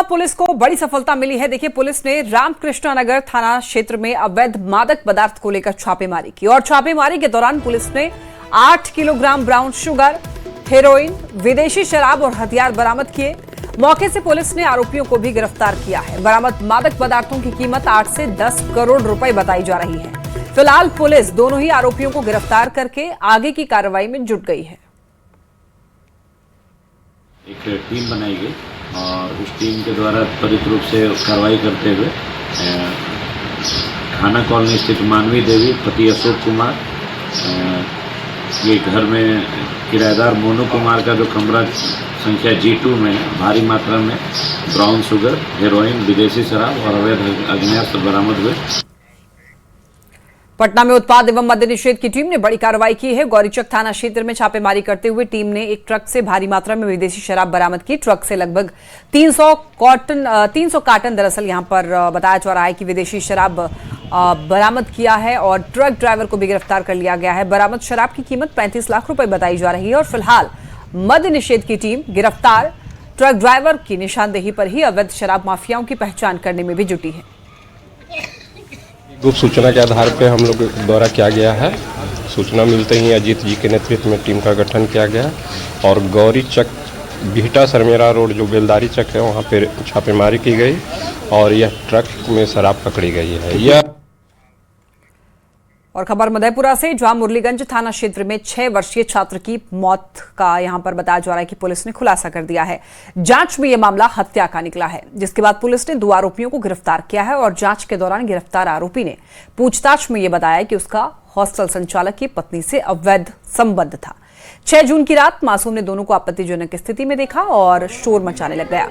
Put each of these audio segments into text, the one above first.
Police को बड़ी सफलता मिली है। देखिए, पुलिस ने रामकृष्ण नगर थाना क्षेत्र में अवैध मादक पदार्थ को लेकर छापेमारी की और छापेमारी के दौरान पुलिस ने 8 किलोग्राम ब्राउन शुगर, हेरोइन, विदेशी शराब और हथियार बरामद किए। मौके से पुलिस ने आरोपियों को भी गिरफ्तार किया है। बरामद मादक पदार्थों की कीमत 8 से 10 करोड़ रुपए बताई जा रही है। फिलहाल पुलिस दोनों ही आरोपियों को गिरफ्तार करके आगे की कार्रवाई में जुट गई है। एक टीम बनाई गई और उस टीम के द्वारा त्वरित रूप से कार्रवाई करते हुए थाना कॉलोनी स्थित मानवी देवी पति अशोक कुमार के घर में किराएदार मोनू कुमार का जो कमरा संख्या G2 में भारी मात्रा में ब्राउन शुगर, हेरोइन, विदेशी शराब और अवैध अग्नेयास्त्र बरामद हुए। पटना में उत्पाद एवं मद्य निषेध की टीम ने बड़ी कार्रवाई की है। गौरीचक थाना क्षेत्र में छापेमारी करते हुए टीम ने एक ट्रक से भारी मात्रा में विदेशी शराब बरामद की। ट्रक से लगभग 300 कार्टन दरअसल यहां पर बताया जा रहा है कि विदेशी शराब बरामद किया है और ट्रक ड्राइवर को भी गिरफ्तार कर लिया गया है। बरामद शराब की कीमत 35 लाख रुपए बताई जा रही है और फिलहाल मद्य निषेध की टीम गिरफ्तार ट्रक ड्राइवर की निशानदेही पर ही अवैध शराब माफियाओं की पहचान करने में भी जुटी है। गुप्त सूचना के आधार पर हम लोग द्वारा किया गया है। सूचना मिलते ही अजीत जी के नेतृत्व में टीम का गठन किया गया और गौरी चक बिहटा सरमेरा रोड जो बेलदारी चक है वहाँ पर छापेमारी की गई और यह ट्रक में शराब पकड़ी गई है। और खबर मधेपुरा से, जहां मुरलीगंज थाना क्षेत्र में 6 वर्षीय छात्र की मौत का यहां पर बताया जा रहा है कि पुलिस ने खुलासा कर दिया है। जांच में यह मामला हत्या का निकला है, जिसके बाद पुलिस ने 2 आरोपियों को गिरफ्तार किया है और जांच के दौरान गिरफ्तार आरोपी ने पूछताछ में यह बताया कि उसका हॉस्टल संचालक की पत्नी से अवैध संबंध था। 6 जून की रात मासूम ने दोनों को आपत्तिजनक स्थिति में देखा और शोर मचाने लग गया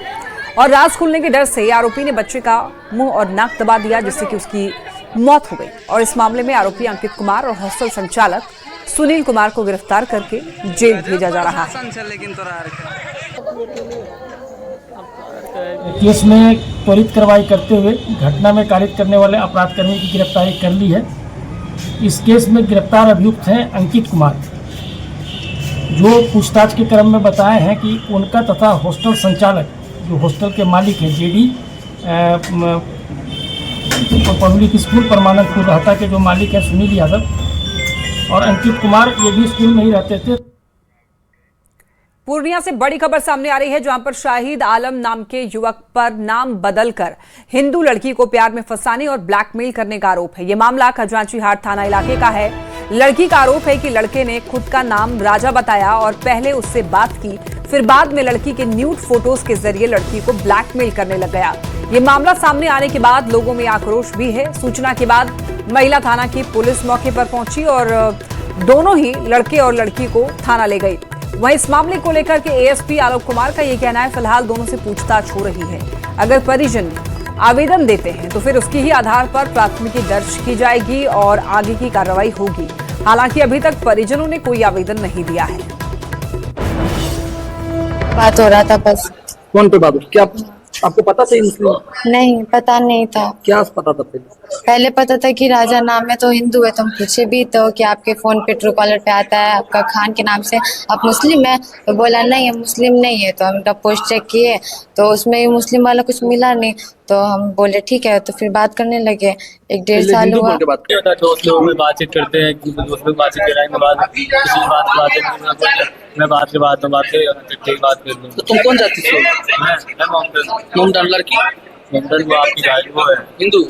और राज खुलने के डर से आरोपी ने बच्चे का मुंह और नाक दबा दिया, जिससे कि उसकी मौत हो गई। और इस मामले में आरोपी अंकित कुमार और हॉस्टल संचालक सुनील कुमार को गिरफ्तार करके जेल भेजा जा रहा है। केस में त्वरित कार्रवाई करते हुए घटना में कारित करने वाले अपराधकर्मी की गिरफ्तारी कर ली है। इस केस में गिरफ्तार अभियुक्त हैं अंकित कुमार, जो पूछताछ के क्रम में बताए हैं कि उनका तथा हॉस्टल संचालक जो हॉस्टल के मालिक हैं JD पब्लिक स्कूल परमानंदपुर रहता के जो मालिक है सुनील यादव और अंकित कुमार, ये भी स्कूल में ही रहते थे। पूर्णिया से बड़ी खबर सामने आ रही है, जहां पर शाहिद आलम नाम के युवक पर नाम बदलकर हिंदू लड़की को प्यार में फंसाने और ब्लैकमेल करने का आरोप है। यह मामला खजांची हाट थाना इलाके का है। लड़की का आरोप है कि लड़के ने खुद का नाम राजा बताया और पहले उससे बात की, फिर बाद में लड़की के न्यूड फोटोज के जरिए लड़की को ब्लैकमेल करने लग गया। ये मामला सामने आने के बाद लोगों में आक्रोश भी है। सूचना के बाद महिला थाना की पुलिस मौके पर पहुंची और दोनों ही लड़के और लड़की को थाना ले गई। वहीं इस मामले को लेकर के ASP आलोक कुमार का ये कहना है, फिलहाल दोनों से पूछताछ हो रही है। अगर परिजन आवेदन देते हैं तो फिर उसकी ही आधार पर प्राथमिकी दर्ज की जाएगी और आगे की कार्रवाई होगी। हालांकि अभी तक परिजनों ने कोई आवेदन नहीं दिया है। बात हो रहा था बस। कौन पे बात? क्या आपको पता था मुस्लिम? नहीं, पता नहीं था। क्या पता था? पहले पता था कि राजा नाम है तो हिंदू है, तो हम पूछे भी तो कि आपके फोन पे ट्रू कॉलर पे आता है आपका खान के नाम से, आप मुस्लिम है? तो बोला नहीं हम मुस्लिम नहीं है। तो हम पोस्ट चेक किए तो उसमें मुस्लिम वाला कुछ मिला नहीं, तो हम बोले ठीक है, तो फिर बात करने लगे। 1-1.5 साल हुआ। दोस्त लोग में बातचीत करते हैं, दोस्त लोग बातचीत कराएंगे, मैं बात के बाद ठीक बात कर दूँ। तो तुम कौन जाति से हो? मैं मोमडन लड़की वो आपकी भाई वो है हिंदू।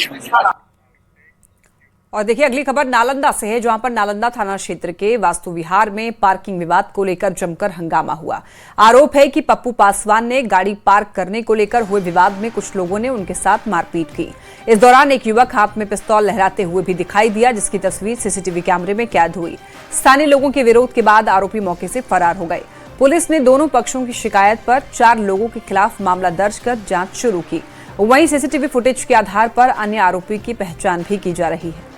और देखिए, अगली खबर नालंदा से है, जहां पर नालंदा थाना क्षेत्र के वास्तु विहार में पार्किंग विवाद को लेकर जमकर हंगामा हुआ। आरोप है कि पप्पू पासवान ने गाड़ी पार्क करने को लेकर हुए विवाद में कुछ लोगों ने उनके साथ मारपीट की। इस दौरान एक युवक हाथ में पिस्तौल लहराते हुए भी दिखाई दिया, जिसकी तस्वीर CCTV कैमरे में कैद हुई। स्थानीय लोगों के विरोध के बाद आरोपी मौके से फरार हो गए। पुलिस ने दोनों पक्षों की शिकायत पर 4 लोगों के खिलाफ मामला दर्ज कर जांच शुरू की। वहीं CCTV फुटेज के आधार पर अन्य आरोपी की पहचान भी की जा रही है।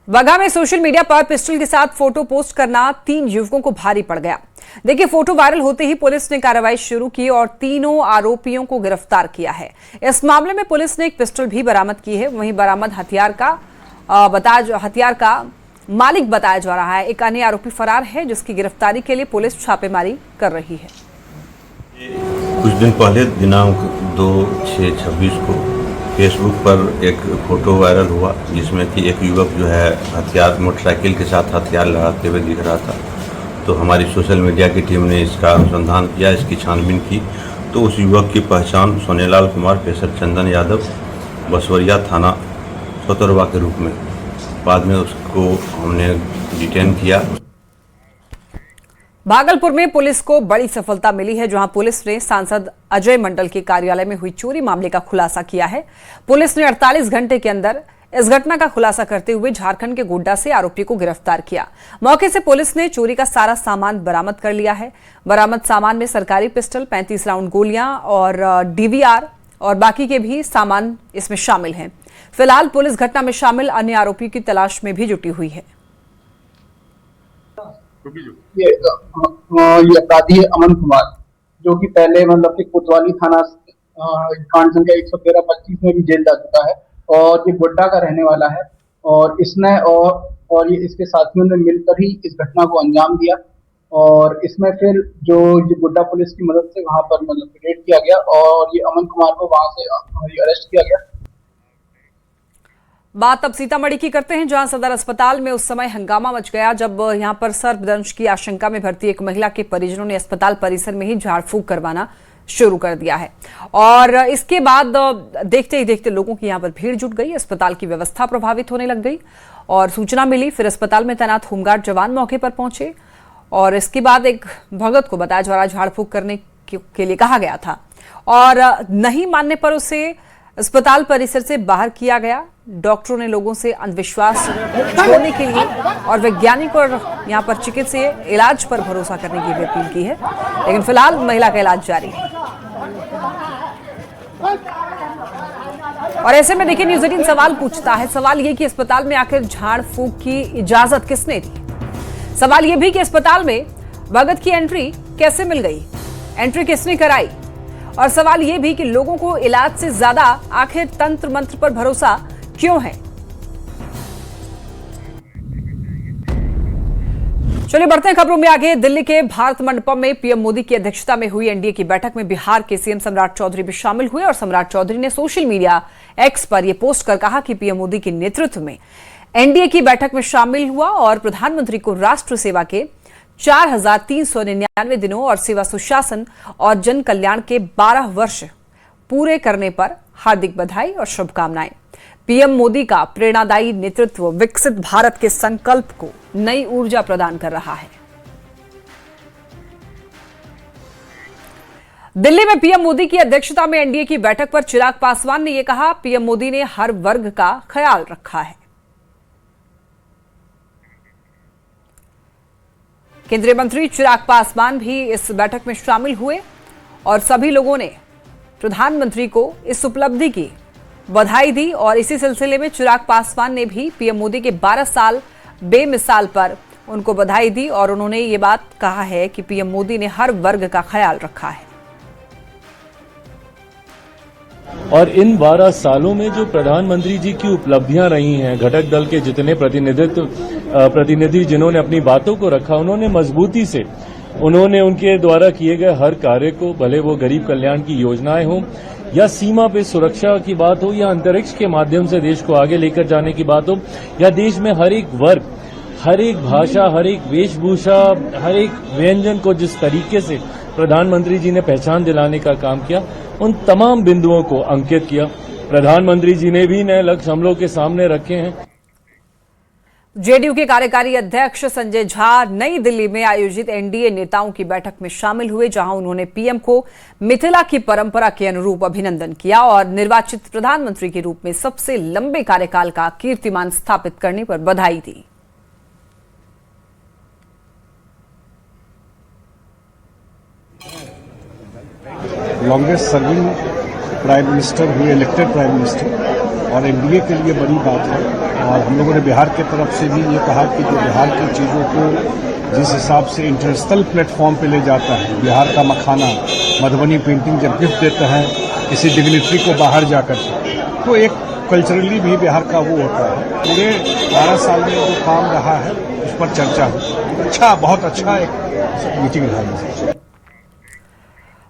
बगा में सोशल मीडिया पर पिस्टल के साथ फोटो पोस्ट करना 3 युवकों को भारी पड़ गया। देखिए, फोटो वायरल होते ही पुलिस ने कार्रवाई शुरू की और तीनों आरोपियों को गिरफ्तार किया है। इस मामले में पुलिस ने एक पिस्टल भी बरामद की है। वहीं बरामद हथियार का मालिक बताया जा रहा है। एक अन्य आरोपी फरार है, जिसकी गिरफ्तारी के लिए पुलिस छापेमारी कर रही है। कुछ दिन पहले दिनांक 2/6/26 को फेसबुक पर एक फ़ोटो वायरल हुआ जिसमें कि एक युवक जो है हथियार मोटरसाइकिल के साथ हथियार लड़ाते हुए दिख रहा था। तो हमारी सोशल मीडिया की टीम ने इसका अनुसंधान किया, इसकी छानबीन की, तो उस युवक की पहचान सोनेलाल कुमार पेशर चंदन यादव बसवरिया थाना सोतरवा के रूप में, बाद में उसको हमने डिटेन किया। भागलपुर में पुलिस को बड़ी सफलता मिली है, जहां पुलिस ने सांसद अजय मंडल के कार्यालय में हुई चोरी मामले का खुलासा किया है। पुलिस ने 48 घंटे के अंदर इस घटना का खुलासा करते हुए झारखंड के गोड्डा से आरोपी को गिरफ्तार किया। मौके से पुलिस ने चोरी का सारा सामान बरामद कर लिया है। बरामद सामान में सरकारी पिस्टल, 35 राउंड गोलियां और डीवीआर और बाकी के भी सामान इसमें शामिल हैं। फिलहाल पुलिस घटना में शामिल अन्य आरोपियों की तलाश में भी जुटी हुई है। ये अपराधी है अमन कुमार, जो कि पहले मतलब कि कोतवाली थाना कांड संख्या 113-25 में भी जेल जा चुका है और ये गोड्डा का रहने वाला है। और इसने और ये इसके साथियों ने मिलकर ही इस घटना को अंजाम दिया और इसमें फिर जो ये गोड्डा पुलिस की मदद से वहां पर मतलब रेड किया गया और ये अमन कुमार को वहां से अरेस्ट किया गया। बात अब सीतामढ़ी की करते हैं, जहां सदर अस्पताल में उस समय हंगामा मच गया जब यहां पर सर्पदंश की आशंका में भर्ती एक महिला के परिजनों ने अस्पताल परिसर में ही झाड़ फूंक करवाना शुरू कर दिया है। और इसके बाद देखते ही देखते लोगों की यहां पर भीड़ जुट गई, अस्पताल की व्यवस्था प्रभावित होने लग गई और सूचना मिली। फिर अस्पताल में तैनात होमगार्ड जवान मौके पर पहुंचे और इसके बाद एक भगत को बताया जा रहा झाड़ फूंक करने के लिए कहा गया था और नहीं मानने पर उसे अस्पताल परिसर से बाहर किया गया। डॉक्टरों ने लोगों से अंधविश्वास छोड़ने के लिए और वैज्ञानिक और यहाँ पर चिकित्सीय इलाज पर भरोसा करने की भी अपील की है, लेकिन फिलहाल महिला का इलाज जारी है। और ऐसे में देखिए न्यूज़ 18 सवाल पूछता है, सवाल ये कि अस्पताल में आखिर झाड़ फूंक की इजाजत किसने दी। सवाल ये भी कि अस्पताल में भगत की एंट्री कैसे मिल गई, एंट्री किसने कराई। और सवाल यह भी कि लोगों को इलाज से ज्यादा आखिर तंत्र मंत्र पर भरोसा क्यों है। चलिए बढ़ते हैं खबरों में आगे। दिल्ली के भारत मंडपम में पीएम मोदी की अध्यक्षता में हुई एनडीए की बैठक में बिहार के सीएम सम्राट चौधरी भी शामिल हुए और सम्राट चौधरी ने सोशल मीडिया एक्स पर यह पोस्ट कर कहा कि पीएम मोदी के नेतृत्व में एनडीए की बैठक में शामिल हुआ और प्रधानमंत्री को राष्ट्र सेवा के 4,399 दिनों और सेवा सुशासन और जन कल्याण के 12 वर्ष पूरे करने पर हार्दिक बधाई और शुभकामनाएं। पीएम मोदी का प्रेरणादायी नेतृत्व विकसित भारत के संकल्प को नई ऊर्जा प्रदान कर रहा है। दिल्ली में पीएम मोदी की अध्यक्षता में एनडीए की बैठक पर चिराग पासवान ने यह कहा, पीएम मोदी ने हर वर्ग का ख्याल रखा है। केंद्रीय मंत्री चिराग पासवान भी इस बैठक में शामिल हुए और सभी लोगों ने प्रधानमंत्री को इस उपलब्धि की बधाई दी और इसी सिलसिले में चिराग पासवान ने भी पीएम मोदी के 12 साल बेमिसाल पर उनको बधाई दी और उन्होंने ये बात कहा है कि पीएम मोदी ने हर वर्ग का ख्याल रखा है। और इन 12 सालों में जो प्रधानमंत्री जी की उपलब्धियां रही हैं, घटक दल के जितने प्रतिनिधि जिन्होंने अपनी बातों को रखा, उन्होंने मजबूती से उनके द्वारा किए गए हर कार्य को, भले वो गरीब कल्याण की योजनाएं हों या सीमा पे सुरक्षा की बात हो या अंतरिक्ष के माध्यम से देश को आगे लेकर जाने की बात हो या देश में हर एक वर्ग, हर एक भाषा, हर एक वेशभूषा, हर एक व्यंजन को जिस तरीके से प्रधानमंत्री जी ने पहचान दिलाने का काम किया, उन तमाम बिंदुओं को अंकित किया। प्रधानमंत्री जी ने भी नए लक्ष्य हम लोग के सामने रखे हैं। जेडीयू के कार्यकारी अध्यक्ष संजय झा नई दिल्ली में आयोजित एनडीए नेताओं की बैठक में शामिल हुए, जहां उन्होंने पीएम को मिथिला की परंपरा के अनुरूप अभिनंदन किया और निर्वाचित प्रधानमंत्री के रूप में सबसे लंबे कार्यकाल का कीर्तिमान स्थापित करने पर बधाई दी। लॉन्गेस्ट सर्विंग प्राइम मिनिस्टर हुए, इलेक्टेड प्राइम मिनिस्टर, और एनडीए के लिए बड़ी बात है। और हम लोगों ने बिहार की तरफ से भी ये कहा कि जो बिहार की चीज़ों को जिस हिसाब से इंटरनेशनल प्लेटफॉर्म पे ले जाता है, बिहार का मखाना, मधुबनी पेंटिंग जब गिफ्ट देते हैं किसी डिग्निटरी को बाहर जाकर के, तो एक कल्चरली भी बिहार का वो होता है। पूरे 12 साल में जो काम रहा है उस पर चर्चा हुई। अच्छा, बहुत अच्छा एक मीटिंग रहा है।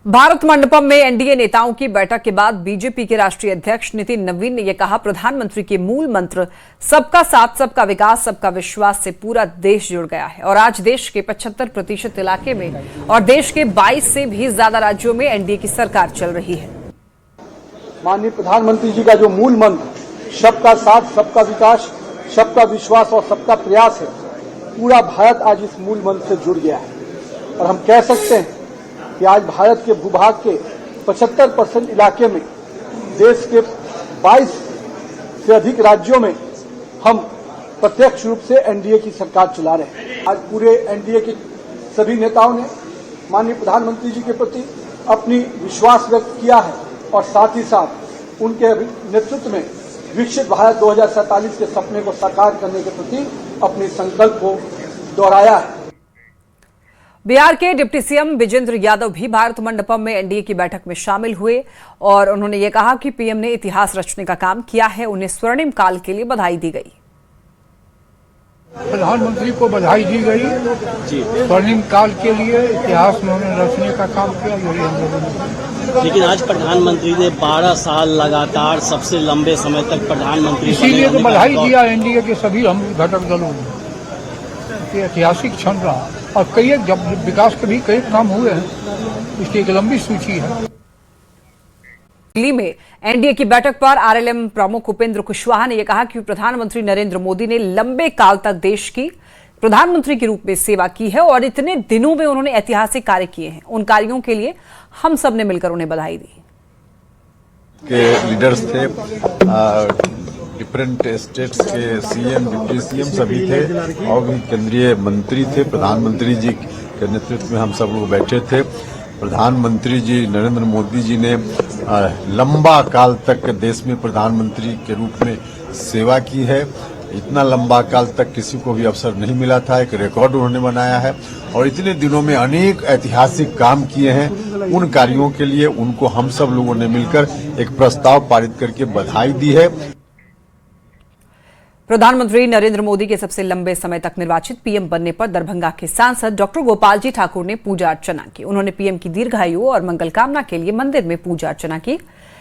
भारत मंडपम में एनडीए नेताओं की बैठक के बाद बीजेपी के राष्ट्रीय अध्यक्ष नितिन नवीन ने यह कहा, प्रधानमंत्री के मूल मंत्र सबका साथ, सबका विकास, सबका विश्वास से पूरा देश जुड़ गया है और आज देश के 75% इलाके में और देश के 22 से भी ज्यादा राज्यों में एनडीए की सरकार चल रही है। माननीय प्रधानमंत्री जी का जो मूल मंत्र सबका साथ, सबका विकास, सबका विश्वास और सबका प्रयास है, पूरा भारत आज इस मूल मंत्र से जुड़ गया है और हम कह सकते हैं कि आज भारत के भूभाग के 75% इलाके में, देश के 22 से अधिक राज्यों में हम प्रत्यक्ष रूप से एनडीए की सरकार चला रहे हैं। आज पूरे एनडीए के सभी नेताओं ने माननीय प्रधानमंत्री जी के प्रति अपनी विश्वास व्यक्त किया है और साथ ही साथ उनके नेतृत्व में विकसित भारत 2047 के सपने को साकार करने के प्रति अपने संकल्प को दोहराया है। बिहार के डिप्टी सीएम विजेंद्र यादव भी भारत मंडपम में एनडीए की बैठक में शामिल हुए और उन्होंने ये कहा कि पीएम ने इतिहास रचने का काम किया है, उन्हें स्वर्णिम काल के लिए बधाई दी गई। प्रधानमंत्री को बधाई दी गई स्वर्णिम काल के लिए, इतिहास उन्होंने रचने का काम किया, यही हम लोगों ने। लेकिन आज प्रधानमंत्री ने 12 साल लगातार सबसे लंबे समय तक प्रधानमंत्री, इसीलिए तो बधाई दिया एनडीए के सभी हम घटक दलों ने। ऐतिहासिक क्षण रहा और कई जब विकास के भी कई काम हुए हैं, इसकी एक लंबी सूची है। दिल्ली में एनडीए की बैठक पर आरएलएम प्रमुख उपेंद्र कुशवाहा ने यह कहा कि प्रधानमंत्री नरेंद्र मोदी ने लंबे काल तक देश की प्रधानमंत्री के रूप में सेवा की है और इतने दिनों में उन्होंने ऐतिहासिक कार्य किए हैं। उन कार्यों के लिए हम सब ने मिलकर उन्हें बधाई दी। के लीडर्स थे, डिफरेंट स्टेट्स के सीएम, डिप्टी सीएम सभी थे और भी केंद्रीय मंत्री थे। प्रधानमंत्री जी के नेतृत्व में हम सब लोग बैठे थे। प्रधानमंत्री जी नरेंद्र मोदी जी ने लंबा काल तक देश में प्रधानमंत्री के रूप में सेवा की है। इतना लंबा काल तक किसी को भी अवसर नहीं मिला था, एक रिकॉर्ड उन्होंने बनाया है और इतने दिनों में अनेक ऐतिहासिक काम किए हैं। उन कार्यों के लिए उनको हम सब लोगों ने मिलकर एक प्रस्ताव पारित करके बधाई दी है। प्रधानमंत्री नरेंद्र मोदी के सबसे लंबे समय तक निर्वाचित पीएम बनने पर दरभंगा के सांसद डॉक्टर गोपाल जी ठाकुर ने पूजा अर्चना की। उन्होंने पीएम की दीर्घायु और मंगल कामना के लिए मंदिर में पूजा अर्चना की।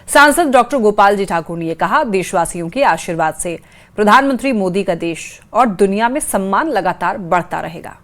सांसद डॉक्टर गोपाल जी ठाकुर ने यह कहा, देशवासियों के आशीर्वाद से प्रधानमंत्री मोदी का देश और दुनिया में सम्मान लगातार बढ़ता रहेगा।